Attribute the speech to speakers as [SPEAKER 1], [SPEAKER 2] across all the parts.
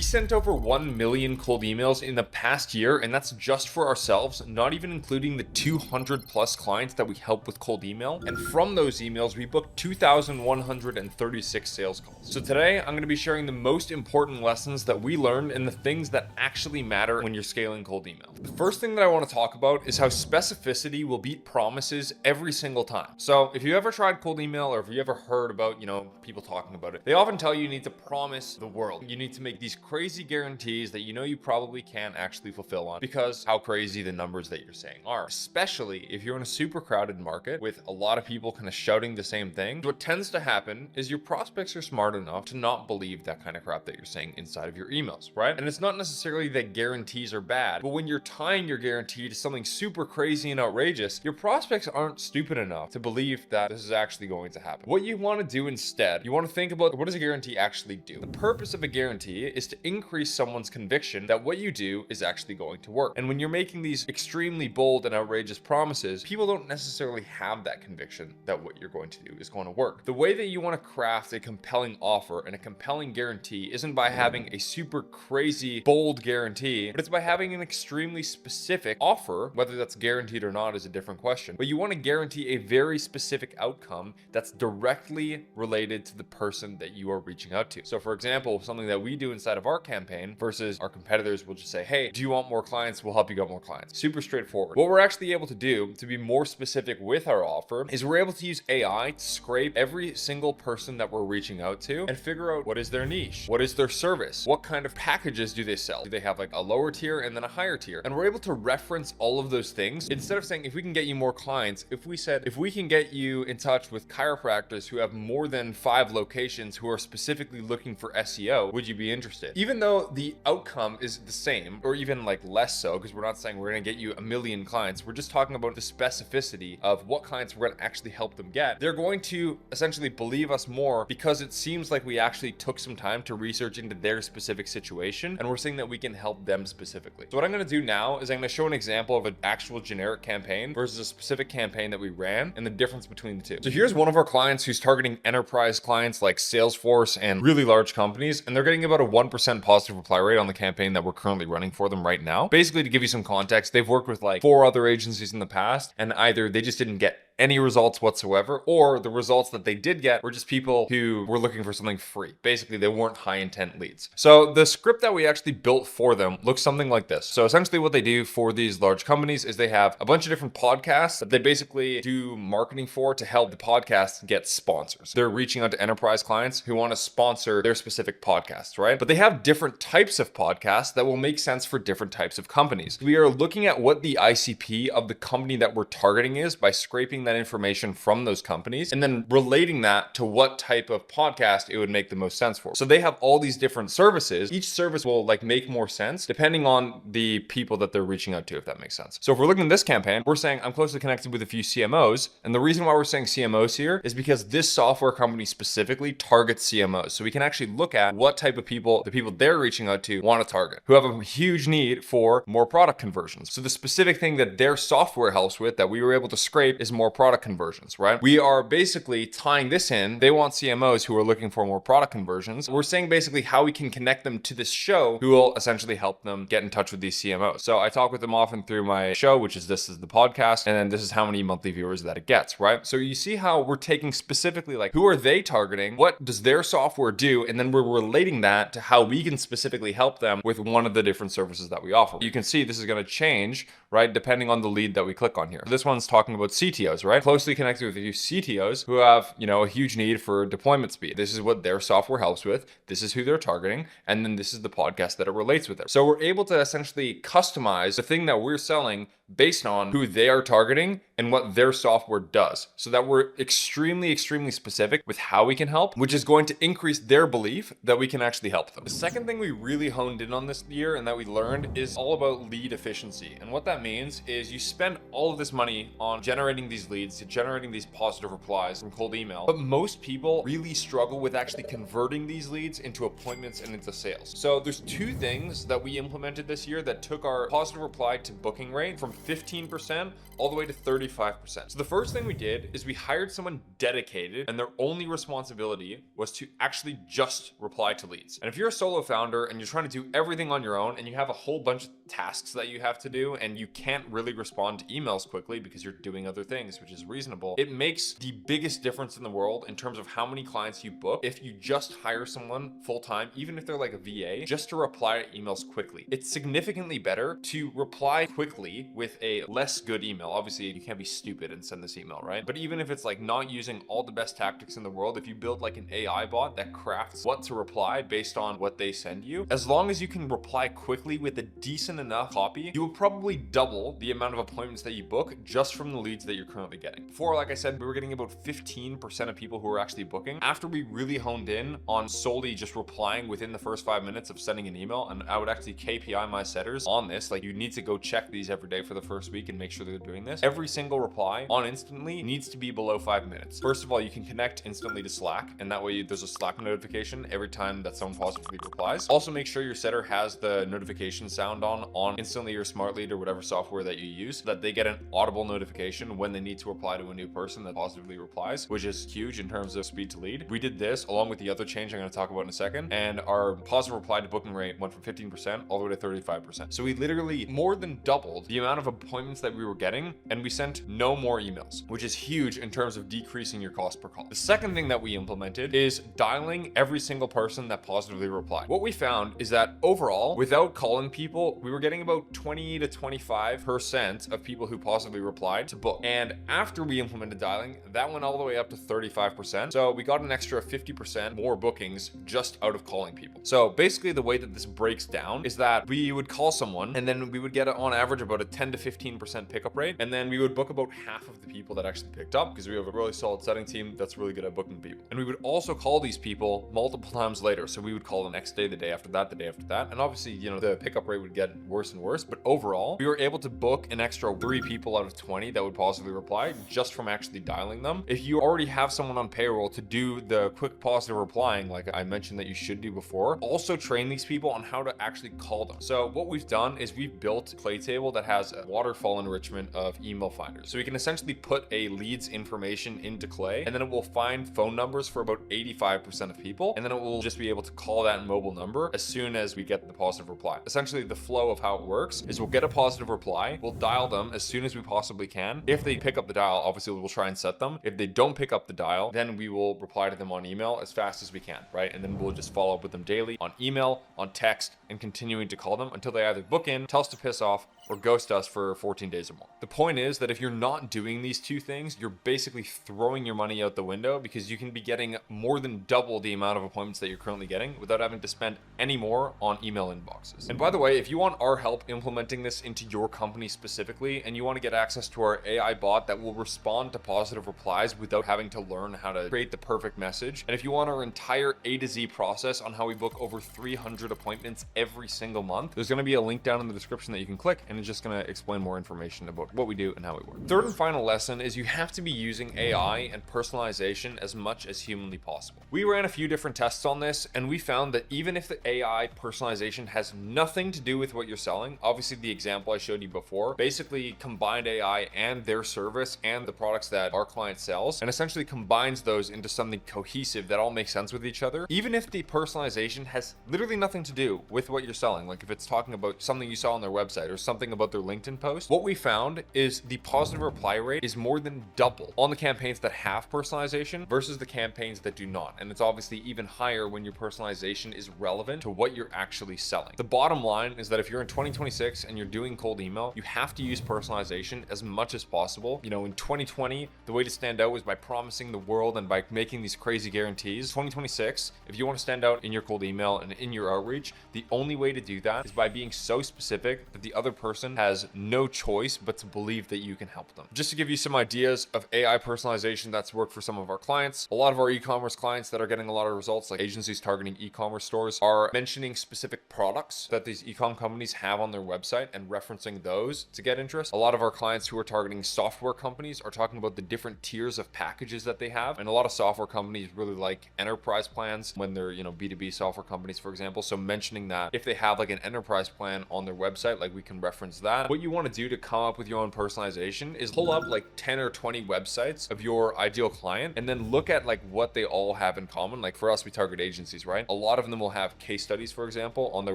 [SPEAKER 1] We sent over 1 million cold emails in the past year, and that's just for ourselves, not even including the 200 plus clients that we help with cold email. And from those emails, we booked 2,136 sales calls. So today, I'm going to be sharing the most important lessons that we learned and the things that actually matter when you're scaling cold email. The first thing that I want to talk about is how specificity will beat promises every single time. So if you ever tried cold email, or if you ever heard about, people talking about it, they often tell you need to promise the world. You need to make these crazy guarantees that you probably can't actually fulfill on because how crazy the numbers that you're saying are, especially if you're in a super crowded market with a lot of people kind of shouting the same thing. What tends to happen is your prospects are smart enough to not believe that kind of crap that you're saying inside of your emails, right? And it's not necessarily that guarantees are bad, but when you're tying your guarantee to something super crazy and outrageous, your prospects aren't stupid enough to believe that this is actually going to happen. What you want to do instead, you want to think about, what does a guarantee actually do? The purpose of a guarantee is to increase someone's conviction that what you do is actually going to work. And when you're making these extremely bold and outrageous promises, people don't necessarily have that conviction that what you're going to do is going to work. The way that you want to craft a compelling offer and a compelling guarantee isn't by having a super crazy bold guarantee, but it's by having an extremely specific offer. Whether that's guaranteed or not is a different question, but you want to guarantee a very specific outcome that's directly related to the person that you are reaching out to. So for example, something that we do inside of our campaign versus our competitors will just say, hey, do you want more clients? We'll help you get more clients. Super straightforward. What we're actually able to do to be more specific with our offer is we're able to use AI to scrape every single person that we're reaching out to and figure out what is their niche, what is their service, what kind of packages do they sell? Do they have like a lower tier and then a higher tier? And we're able to reference all of those things. Instead of saying, if we can get you more clients, if we said, if we can get you in touch with chiropractors who have more than 5 locations who are specifically looking for SEO, would you be interested? Even though the outcome is the same, or even like less so, because we're not saying we're going to get you 1 million clients. We're just talking about the specificity of what clients we're going to actually help them get. They're going to essentially believe us more because it seems like we actually took some time to research into their specific situation, and we're saying that we can help them specifically. So what I'm going to do now is I'm going to show an example of an actual generic campaign versus a specific campaign that we ran and the difference between the two. So here's one of our clients who's targeting enterprise clients like Salesforce and really large companies, and they're getting about a 1% positive reply rate on the campaign that we're currently running for them right now. Basically, to give you some context, they've worked with like 4 other agencies in the past, and either they just didn't get any results whatsoever, or the results that they did get were just people who were looking for something free. Basically, they weren't high intent leads. So the script that we actually built for them looks something like this. So essentially what they do for these large companies is they have a bunch of different podcasts that they basically do marketing for to help the podcasts get sponsors. They're reaching out to enterprise clients who want to sponsor their specific podcasts, right? But they have different types of podcasts that will make sense for different types of companies. We are looking at what the ICP of the company that we're targeting is by scraping that information from those companies and then relating that to what type of podcast it would make the most sense for. So they have all these different services. Each service will like make more sense depending on the people that they're reaching out to, if that makes sense. So if we're looking at this campaign, we're saying I'm closely connected with a few CMOs. And the reason why we're saying CMOs here is because this software company specifically targets CMOs. So we can actually look at what type of people, the people they're reaching out to want to target, who have a huge need for more product conversions. So the specific thing that their software helps with that we were able to scrape is more product conversions, right? We are basically tying this in. They want CMOs who are looking for more product conversions. We're saying basically how we can connect them to this show who will essentially help them get in touch with these CMOs. So I talk with them often through my show, which is this is the podcast, and then this is how many monthly viewers that it gets, right? So you see how we're taking specifically like who are they targeting? What does their software do? And then we're relating that to how we can specifically help them with one of the different services that we offer. You can see this is going to change, right? Depending on the lead that we click on here. This one's talking about CTOs, right? Closely connected with a few CTOs who have, a huge need for deployment speed. This is what their software helps with. This is who they're targeting. And then this is the podcast that it relates with it. So we're able to essentially customize the thing that we're selling based on who they are targeting and what their software does, so that we're extremely specific with how we can help, which is going to increase their belief that we can actually help them. The second thing we really honed in on this year and that we learned is all about lead efficiency. And what that means is you spend all of this money on generating these leads, generating these positive replies from cold email. But most people really struggle with actually converting these leads into appointments and into sales. So there's two things that we implemented this year that took our positive reply to booking rate from 15% all the way to 35%. So the first thing we did is we hired someone dedicated, and their only responsibility was to actually just reply to leads. And if you're a solo founder and you're trying to do everything on your own and you have a whole bunch of tasks that you have to do and you can't really respond to emails quickly because you're doing other things, which is reasonable, it makes the biggest difference in the world in terms of how many clients you book if you just hire someone full-time, even if they're like a VA, just to reply to emails quickly. It's significantly better to reply quickly with a less good email. Obviously, you can't be stupid and send this email, right? But even if it's like not using all the best tactics in the world, if you build like an AI bot that crafts what to reply based on what they send you, as long as you can reply quickly with a decent enough copy, you will probably double the amount of appointments that you book just from the leads that you're currently getting. Before, like I said, we were getting about 15% of people who were actually booking. After we really honed in on solely just replying within the first 5 minutes of sending an email, and I would actually KPI my setters on this, like you need to go check these every day for the first week and make sure they're doing this. Every single reply on instantly needs to be below 5 minutes. First of all, you can connect instantly to Slack, and that way there's a Slack notification every time that someone positively replies. Also, make sure your setter has the notification sound on instantly or smart lead or whatever software that you use, so that they get an audible notification when they need to reply to a new person that positively replies, which is huge in terms of speed to lead. We did this along with the other change I'm going to talk about in a second, and our positive reply to booking rate went from 15% all the way to 35%. So we literally more than doubled the amount of appointments that we were getting, and we sent no more emails, which is huge in terms of decreasing your cost per call. The second thing that we implemented is dialing every single person that positively replied. What we found is that overall, without calling people, we were getting about 20 to 25% of people who positively replied to book. And after we implemented dialing, that went all the way up to 35%. So we got an extra 50% more bookings just out of calling people. So basically the way that this breaks down is that we would call someone and then we would get on average about a 10 to 15% pickup rate. And then we would book about half of the people that actually picked up, because we have a really solid setting team that's really good at booking people. And we would also call these people multiple times later. So we would call the next day, the day after that, the day after that. And obviously, you know, the pickup rate would get worse and worse, but overall, we were able to book an extra 3 people out of 20 that would positively reply just from actually dialing them. If you already have someone on payroll to do the quick positive replying, like I mentioned that you should do before, also train these people on how to actually call them. So what we've done is we've built a clay table that has a waterfall enrichment of email finders. So we can essentially put a lead's information into Clay, and then it will find phone numbers for about 85% of people, and then it will just be able to call that mobile number as soon as we get the positive reply. Essentially, the flow of how it works is we'll get a positive reply, we'll dial them as soon as we possibly can. If they pick up the dial, obviously we'll try and set them. If they don't pick up the dial, then we will reply to them on email as fast as we can, right? And then we'll just follow up with them daily on email, on text, and continuing to call them until they either book in, tell us to piss off, or ghost us for 14 days or more. The point is that if you're not doing these two things, you're basically throwing your money out the window, because you can be getting more than double the amount of appointments that you're currently getting without having to spend any more on email inboxes. And by the way, if you want our help implementing this into your company specifically, and you want to get access to our AI bot that will respond to positive replies without having to learn how to create the perfect message, and if you want our entire A to Z process on how we book over 300 appointments every single month, there's going to be a link down in the description that you can click, and it's just going to explain more information about what we do and how we work. Third and final lesson is you have to be using AI and personalization as much as humanly possible. We ran a few different tests on this, and we found that even if the AI personalization has nothing to do with what you're selling, obviously the example I showed you before basically combined AI and their service and the products that our client sells, and essentially combines those into something cohesive that all makes sense with each other. Even if the personalization has literally nothing to do with what you're selling, like if it's talking about something you saw on their website or something about their LinkedIn post, what we found is the positive reply rate is more than double on the campaigns that have personalization versus the campaigns that do not. And it's obviously even higher when your personalization is relevant to what you're actually selling. The bottom line is that if you're in 2026 and you're doing cold email, you have to use personalization as much as possible. You know, in 2020, the way to stand out was by promising the world and by making these crazy guarantees. 2026, if you want to stand out in your cold email and in your outreach, the only only way to do that is by being so specific that the other person has no choice but to believe that you can help them. Just to give you some ideas of AI personalization that's worked for some of our clients, a lot of our e-commerce clients that are getting a lot of results, like agencies targeting e-commerce stores, are mentioning specific products that these e-com companies have on their website and referencing those to get interest. A lot of our clients who are targeting software companies are talking about the different tiers of packages that they have. And a lot of software companies really like enterprise plans when they're, B2B software companies, for example. So mentioning that if they have like an enterprise plan on their website, like we can reference that. What you want to do to come up with your own personalization is pull up like 10 or 20 websites of your ideal client and then look at like what they all have in common. Like for us, we target agencies, right? A lot of them will have case studies, for example, on their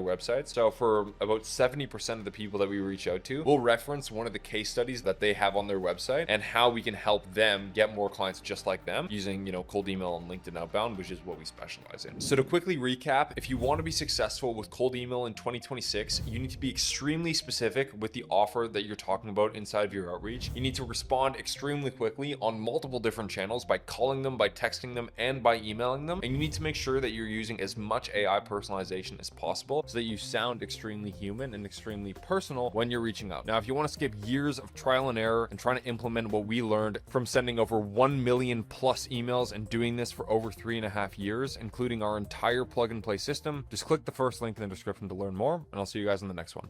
[SPEAKER 1] websites. So for about 70% of the people that we reach out to, we'll reference one of the case studies that they have on their website and how we can help them get more clients just like them using, cold email and LinkedIn outbound, which is what we specialize in. So to quickly recap, if you want to be successful with cold email in 2026, you need to be extremely specific with the offer that you're talking about inside of your outreach. You need to respond extremely quickly on multiple different channels by calling them, by texting them, and by emailing them. And you need to make sure that you're using as much AI personalization as possible so that you sound extremely human and extremely personal when you're reaching out. Now, if you want to skip years of trial and error and trying to implement what we learned from sending over 1 million plus emails and doing this for over 3.5 years, including our entire plug and play system, just click the first link in the description to learn more, and I'll see you guys in the next one.